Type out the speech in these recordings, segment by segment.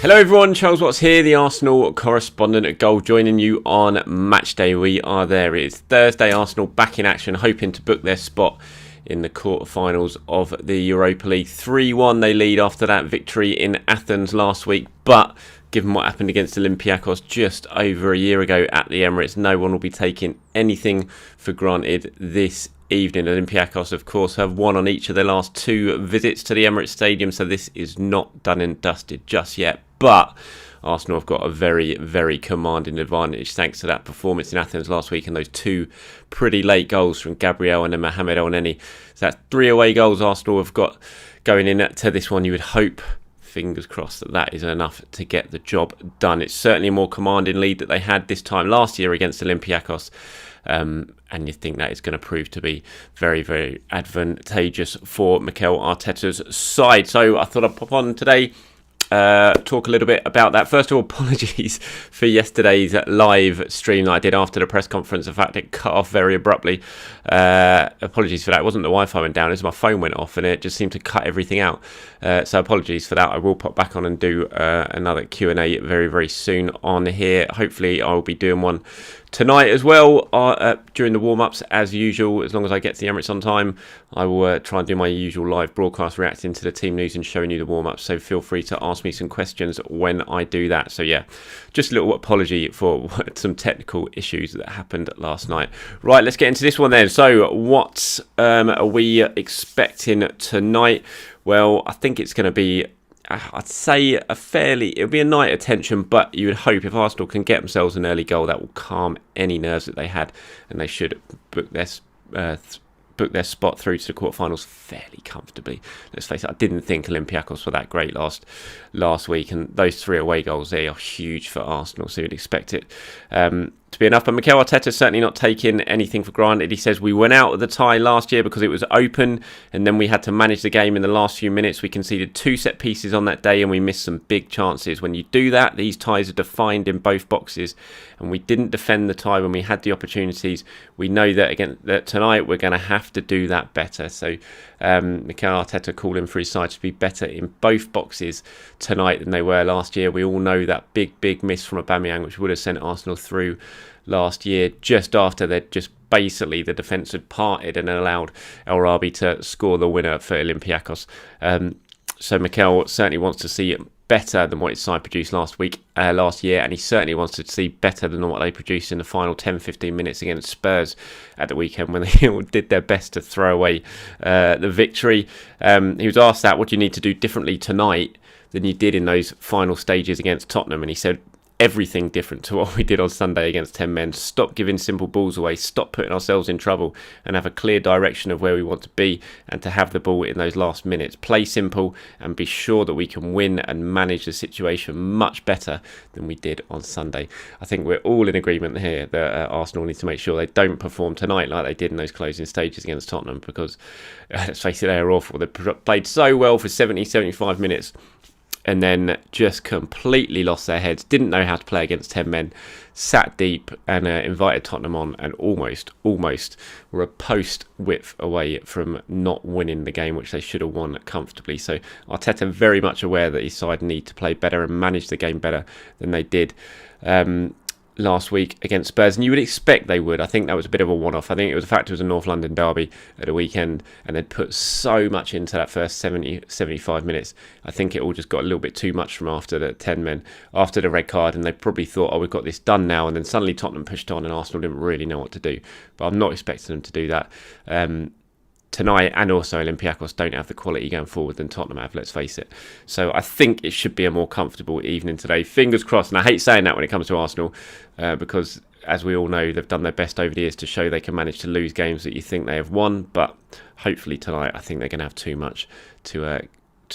Hello everyone, Charles Watts here, the Arsenal correspondent at Goal, joining you on match day. We are there. It is Thursday, Arsenal back in action, hoping to book their spot in the quarterfinals of the Europa League. 3-1 they lead after that victory in Athens last week, but given what happened against Olympiacos just over a year ago at the Emirates, no one will be taking anything for granted this evening. Olympiacos, of course, have won on each of their last two visits to the Emirates Stadium, so this is not done and dusted just yet. But Arsenal have got a very, very commanding advantage thanks to that performance in Athens last week and those two pretty late goals from Gabriel and then Mohamed Elneny. So that's 3 away goals Arsenal have got going into this one. You would hope, fingers crossed, that is enough to get the job done. It's certainly a more commanding lead that they had this time last year against Olympiacos. And you think that is going to prove to be very, very advantageous for Mikel Arteta's side. So I thought I'd pop on today, talk a little bit about that. First of all, apologies for yesterday's live stream that I did after the press conference. In fact, it cut off very abruptly. Apologies for that. It wasn't the Wi-Fi went down, it was my phone went off and it just seemed to cut everything out. So apologies for that. I will pop back on and do another Q&A very, very soon on here. Hopefully I'll be doing one tonight as well, during the warm-ups as usual. As long as I get to the Emirates on time, I will try and do my usual live broadcast, reacting to the team news and showing you the warm-ups. So feel free to ask me some questions when I do that. So yeah, just a little apology for some technical issues that happened last night. Right, let's get into this one then. So what are we expecting tonight? Well, I think it's going to be, I'd say it'll be a night of tension, but you would hope if Arsenal can get themselves an early goal, that will calm any nerves that they had, and they should book their spot through to the quarterfinals fairly comfortably. Let's face it, I didn't think Olympiacos were that great last week, and those 3 away goals, they are huge for Arsenal, so you'd expect it to be enough. But Mikel Arteta certainly not taking anything for granted. He says, we went out of the tie last year because it was open and then we had to manage the game in the last few minutes. We conceded 2 set pieces on that day and we missed some big chances. When you do that, these ties are defined in both boxes, and we didn't defend the tie when we had the opportunities. We know that tonight we're going to have to do that better. So Mikel Arteta calling for his side to be better in both boxes tonight than they were last year. We all know that big miss from Aubameyang, which would have sent Arsenal through last year, just after they'd just basically the defence had parted and allowed El Arabi to score the winner for Olympiacos. So Mikel certainly wants to see it better than what his side produced last year, and he certainly wants to see better than what they produced in the final 10-15 minutes against Spurs at the weekend, when they all did their best to throw away the victory. He was asked that, what do you need to do differently tonight than you did in those final stages against Tottenham? And he said, everything different to what we did on Sunday against 10 men. Stop giving simple balls away, stop putting ourselves in trouble, and have a clear direction of where we want to be, and to have the ball in those last minutes. Play simple and be sure that we can win and manage the situation much better than we did on Sunday. I think we're all in agreement here that Arsenal need to make sure they don't perform tonight like they did in those closing stages against Tottenham, because let's face it, they are awful. They played so well for 70-75 minutes and then just completely lost their heads, didn't know how to play against 10 men, sat deep and invited Tottenham on, and almost were a post width away from not winning the game, which they should have won comfortably. So Arteta very much aware that his side need to play better and manage the game better than they did last week against Spurs, and you would expect they would. I think that was a bit of a one-off. I think it was the fact it was a North London derby at the weekend, and they'd put so much into that first 70-75 minutes. I think it all just got a little bit too much from after the 10 men, after the red card, and they probably thought, oh, we've got this done now, and then suddenly Tottenham pushed on and Arsenal didn't really know what to do. But I'm not expecting them to do that tonight, and also Olympiacos don't have the quality going forward than Tottenham have, let's face it. So I think it should be a more comfortable evening today. Fingers crossed, and I hate saying that when it comes to Arsenal, because as we all know, they've done their best over the years to show they can manage to lose games that you think they have won, but hopefully tonight I think they're going to have too much to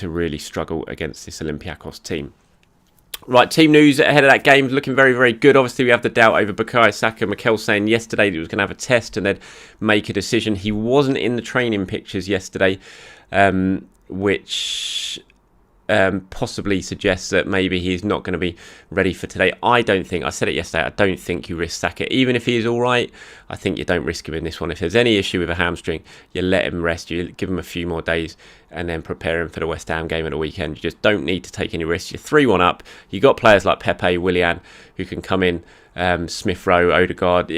really struggle against this Olympiacos team. Right, team news ahead of that game looking very, very good. Obviously, we have the doubt over Bukayo Saka. Mikel saying yesterday that he was going to have a test and then make a decision. He wasn't in the training pictures yesterday, which possibly suggests that maybe he's not going to be ready for today. I said it yesterday, I don't think you risk Saka. Even if he is all right, I think you don't risk him in this one. If there's any issue with a hamstring, you let him rest, you give him a few more days and then prepare him for the West Ham game at the weekend. You just don't need to take any risks. You're 3-1 up. You've got players like Pepe, Willian, who can come in, Smith Rowe, Odegaard,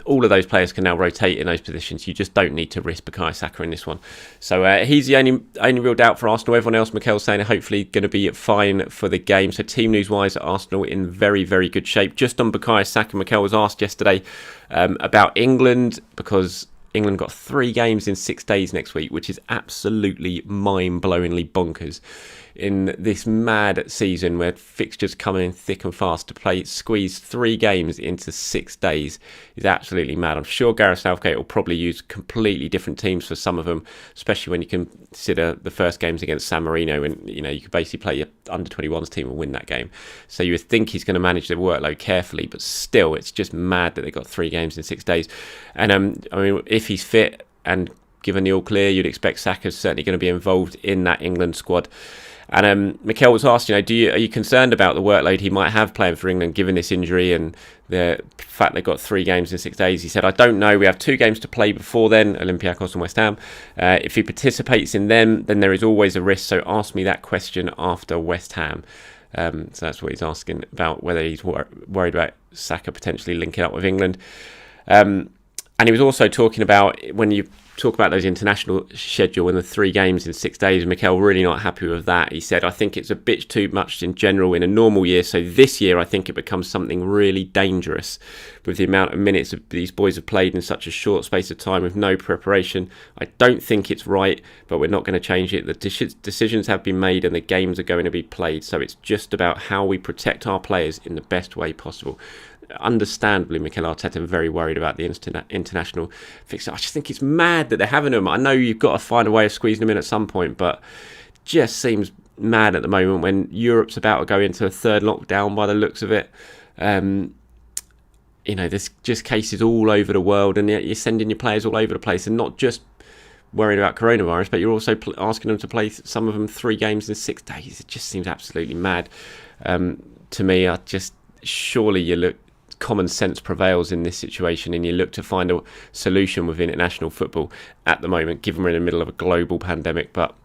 all of those players can now rotate in those positions. You just don't need to risk Bukayo Saka in this one. So he's the only real doubt for Arsenal. Everyone else, Mikel's saying, hopefully going to be fine for the game. So team news wise, Arsenal in very, very good shape. Just on Bukayo Saka, Mikel was asked yesterday about England, because England got 3 games in 6 days next week, which is absolutely mind-blowingly bonkers. In this mad season where fixtures come in thick and fast, to squeeze 3 games into 6 days is absolutely mad. I'm sure Gareth Southgate will probably use completely different teams for some of them, especially when you consider the first games against San Marino, and you could basically play your under-21s team and win that game. So you would think he's going to manage the workload carefully, but still, it's just mad that they got 3 games in 6 days. And I mean, if he's fit and given the all clear, you'd expect Saka's certainly going to be involved in that England squad. And Mikel was asked, are you concerned about the workload he might have playing for England given this injury and the fact they got 3 games in 6 days? He said, I don't know. We have 2 games to play before then, Olympiacos and West Ham. If he participates in them, then there is always a risk. So ask me that question after West Ham. So that's what he's asking about, whether he's worried about Saka potentially linking up with England. And he was also talking about, when you talk about those international schedule and the 3 games in 6 days, Mikel really not happy with that. He said, I think it's a bit too much in general in a normal year. So this year, I think it becomes something really dangerous with the amount of minutes these boys have played in such a short space of time with no preparation. I don't think it's right, but we're not going to change it. The decisions have been made and the games are going to be played. So it's just about how we protect our players in the best way possible. Understandably, Mikel Arteta very worried about the international fixture. I just think it's mad that they're having them. I know you've got to find a way of squeezing them in at some point, but just seems mad at the moment when Europe's about to go into a 3rd lockdown by the looks of it. There's just cases all over the world, and you're sending your players all over the place, and not just worried about coronavirus, but you're also asking them to play, some of them, 3 games in 6 days. It just seems absolutely mad to me. Surely you look, common sense prevails in this situation, and you look to find a solution with international football at the moment, given we're in the middle of a global pandemic. But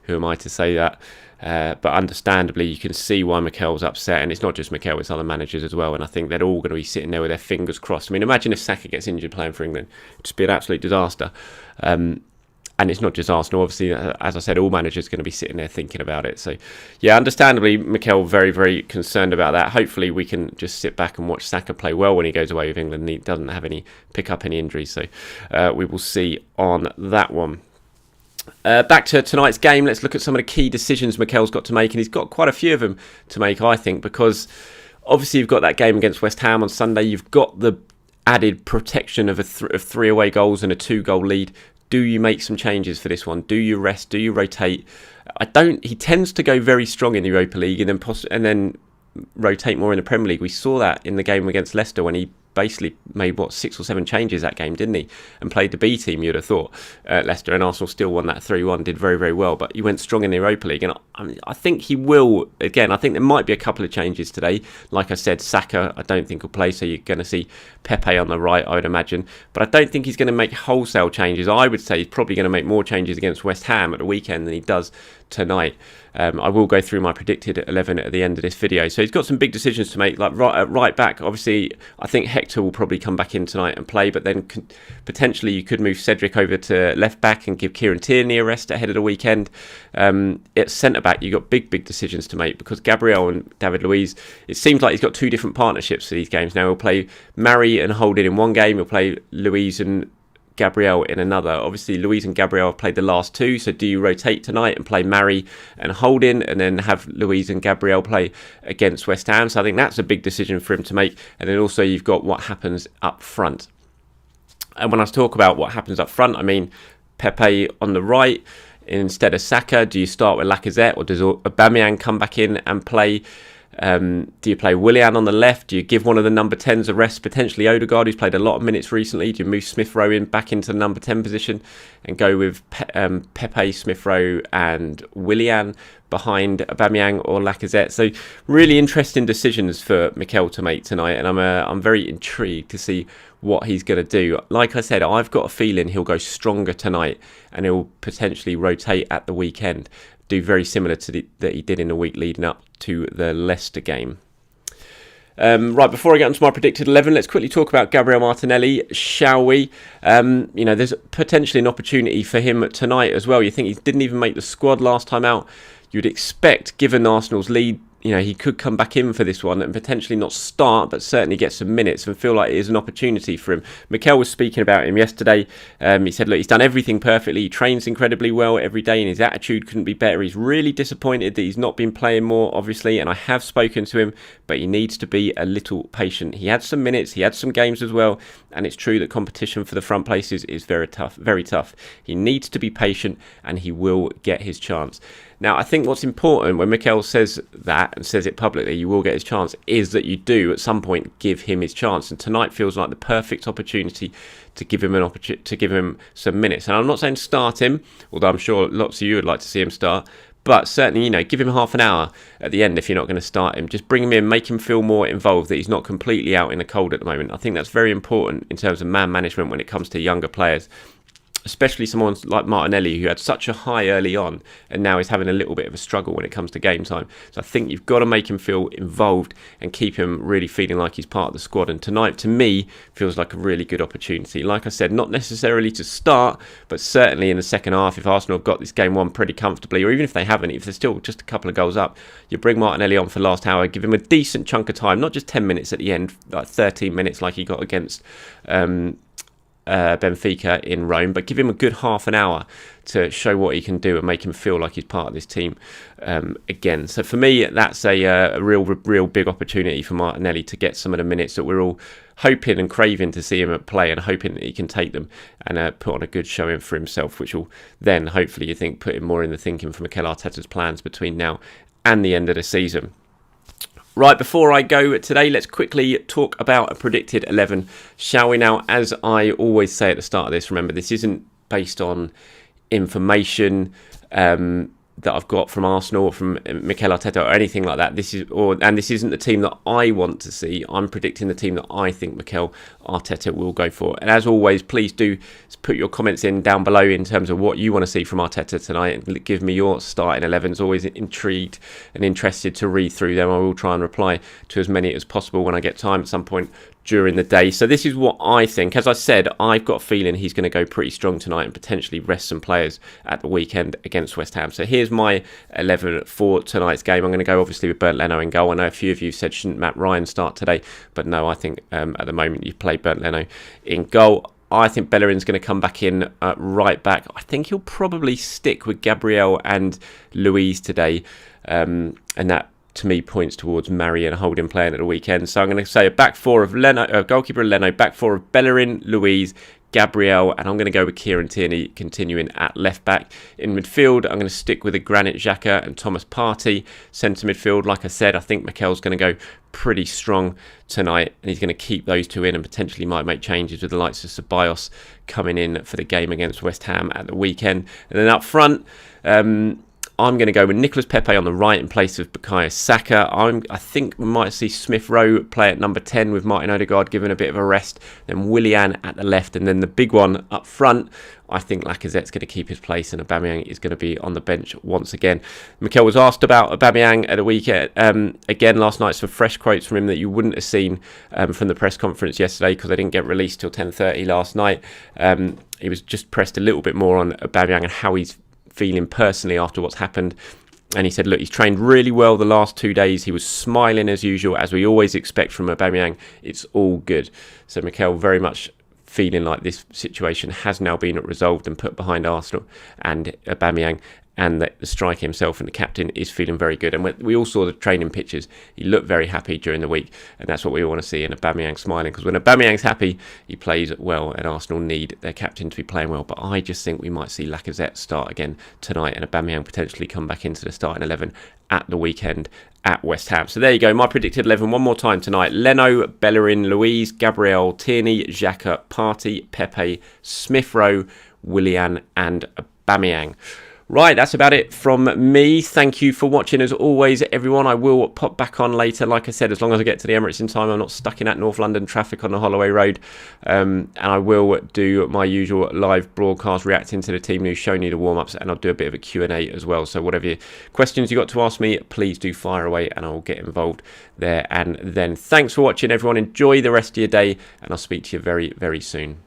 who am I to say that? But understandably, you can see why Mikel's upset, and it's not just Mikel, it's other managers as well. And I think they're all going to be sitting there with their fingers crossed. I mean, imagine if Saka gets injured playing for England; it'd just be an absolute disaster. And it's not just Arsenal. Obviously, as I said, all managers are going to be sitting there thinking about it. So, yeah, understandably, Mikel very, very concerned about that. Hopefully, we can just sit back and watch Saka play well when he goes away with England and he doesn't have pick up any injuries. So, we will see on that one. Back to tonight's game, let's look at some of the key decisions Mikel's got to make. And he's got quite a few of them to make, I think, because obviously you've got that game against West Ham on Sunday. You've got the added protection of 3 away goals and a 2-goal lead. Do you make some changes for this one? Do you rest? Do you rotate? He tends to go very strong in the Europa League and then rotate more in the Premier League. We saw that in the game against Leicester when he basically made 6 or 7 changes that game, didn't he? And played the B team, you'd have thought. Leicester, and Arsenal still won that 3-1, did very, very well. But he went strong in the Europa League, and I think he will again. I think there might be a couple of changes today. Like I said, Saka I don't think will play, so you're going to see Pepe on the right, I would imagine. But I don't think he's going to make wholesale changes. I would say he's probably going to make more changes against West Ham at the weekend than he does tonight. I will go through my predicted 11 at the end of this video. So he's got some big decisions to make, like right back. Obviously, I think Hector will probably come back in tonight and play, but then potentially you could move Cedric over to left back and give Kieran Tierney a rest ahead of the weekend. At centre back, you've got big decisions to make because Gabriel and David Luiz, it seems like he's got 2 different partnerships for these games now. He'll play Mari and Holding in one game, he'll play Luiz and Gabriel in another. Obviously, Luiz and Gabriel have played the last 2, so do you rotate tonight and play Mari and Holding and then have Luiz and Gabriel play against West Ham? So I think that's a big decision for him to make. And then also you've got what happens up front. And when I talk about what happens up front, I mean Pepe on the right instead of Saka. Do you start with Lacazette or does Aubameyang come back in and play Do you play Willian on the left? Do you give one of the number 10s a rest, potentially Odegaard, who's played a lot of minutes recently? Do you move Smith Rowe in back into the number 10 position and go with Pepe, Smith Rowe and Willian behind Aubameyang or Lacazette? So really interesting decisions for Mikel to make tonight, and I'm very intrigued to see what he's going to do. Like I said, I've got a feeling he'll go stronger tonight and he'll potentially rotate at the weekend, do very similar to that he did in the week leading up to the Leicester game. Right, before I get onto my predicted 11, let's quickly talk about Gabriel Martinelli, shall we? There's potentially an opportunity for him tonight as well. You think he didn't even make the squad last time out. You'd expect, given Arsenal's lead, he could come back in for this one and potentially not start, but certainly get some minutes and feel like it is an opportunity for him. Mikel was speaking about him yesterday. He said, look, he's done everything perfectly. He trains incredibly well every day and his attitude couldn't be better. He's really disappointed that he's not been playing more, obviously, and I have spoken to him, but he needs to be a little patient. He had some minutes, he had some games as well, and it's true that competition for the front places is very tough, very tough. He needs to be patient and he will get his chance. Now, I think what's important when Mikel says that and says it publicly, you will get his chance, is that you do at some point give him his chance. And tonight feels like the perfect opportunity to give him some minutes. And I'm not saying start him, although I'm sure lots of you would like to see him start. But certainly, give him half an hour at the end if you're not going to start him. Just bring him in, make him feel more involved, that he's not completely out in the cold at the moment. I think that's very important in terms of man management when it comes to younger players, especially someone like Martinelli, who had such a high early on and now is having a little bit of a struggle when it comes to game time. So I think you've got to make him feel involved and keep him really feeling like he's part of the squad. And tonight, to me, feels like a really good opportunity. Like I said, not necessarily to start, but certainly in the second half, if Arsenal have got this game won pretty comfortably, or even if they haven't, if they're still just a couple of goals up, you bring Martinelli on for the last hour, give him a decent chunk of time, not just 10 minutes at the end, like 13 minutes like he got against Benfica in Rome, but give him a good half an hour to show what he can do and make him feel like he's part of this team again. So for me, that's a real big opportunity for Martinelli to get some of the minutes that we're all hoping and craving to see him at play, and hoping that he can take them and put on a good showing for himself, which will then hopefully, you think, put him more in the thinking for Mikel Arteta's plans between now and the end of the season. Right, before I go today, let's quickly talk about a predicted 11, shall we now? As I always say at the start of this, remember, this isn't based on information that I've got from Arsenal or from Mikel Arteta or anything like that. This isn't the team that I want to see. I'm predicting the team that I think Mikel Arteta will go for. And as always, please do put your comments in down below in terms of what you want to see from Arteta tonight, and give me your starting 11s. Always intrigued and interested to read through them. I will try and reply to as many as possible when I get time at some point during the day. So this is what I think. As I said, I've got a feeling he's going to go pretty strong tonight and potentially rest some players at the weekend against West Ham. So here's my 11 for tonight's game. I'm going to go obviously with Bernd Leno in goal. I know a few of you said shouldn't Matt Ryan start today, but no, I think at the moment you play Bernd Leno in goal. I think Bellerin's going to come back in right back. I think he'll probably stick with Gabriel and Luiz today, and that to me points towards Marion Holding playing at the weekend. So I'm going to say a back four of Leno, goalkeeper Leno, back four of Bellerin, Luiz, Gabriel, and I'm going to go with Kieran Tierney continuing at left back. In midfield, I'm going to stick with a Granit Xhaka and Thomas Partey. Centre midfield, like I said, I think Mikel's going to go pretty strong tonight, and he's going to keep those two in and potentially might make changes with the likes of Ceballos coming in for the game against West Ham at the weekend. And then up front, I'm going to go with Nicolas Pepe on the right in place of Bukayo Saka. I think we might see Smith Rowe play at number 10 with Martin Odegaard given a bit of a rest. Then Willian at the left. And then the big one up front, I think Lacazette's going to keep his place and Aubameyang is going to be on the bench once again. Mikel was asked about Aubameyang at the weekend again last night. Some fresh quotes from him that you wouldn't have seen from the press conference yesterday because they didn't get released till 10:30 last night. He was just pressed a little bit more on Aubameyang and how he's feeling personally after what's happened, and he said, look, he's trained really well the last 2 days. He was smiling as usual, as we always expect from Aubameyang. It's all good. So Mikel very much feeling like this situation has now been resolved and put behind Arsenal and Aubameyang and that the striker himself and the captain is feeling very good. And we all saw the training pictures. He looked very happy during the week, and that's what we all want to see, in Aubameyang smiling, because when Aubameyang's happy, he plays well, and Arsenal need their captain to be playing well. But I just think we might see Lacazette start again tonight, and Aubameyang potentially come back into the starting 11 at the weekend at West Ham. So there you go, my predicted 11 one more time tonight. Leno, Bellerin, Luiz, Gabriel, Tierney, Xhaka, Partey, Pepe, Smith-Rowe, Willian and Aubameyang. Right, that's about it from me. Thank you for watching as always, everyone. I will pop back on later, like I said, as long as I get to the Emirates in time. I'm not stuck in that North London traffic on the Holloway Road. And I will do my usual live broadcast, reacting to the team news, showing you the warm-ups, and I'll do a bit of a Q&A as well. So whatever questions you got to ask me, please do fire away, and I will get involved there. And then thanks for watching, everyone. Enjoy the rest of your day, and I'll speak to you very, very soon.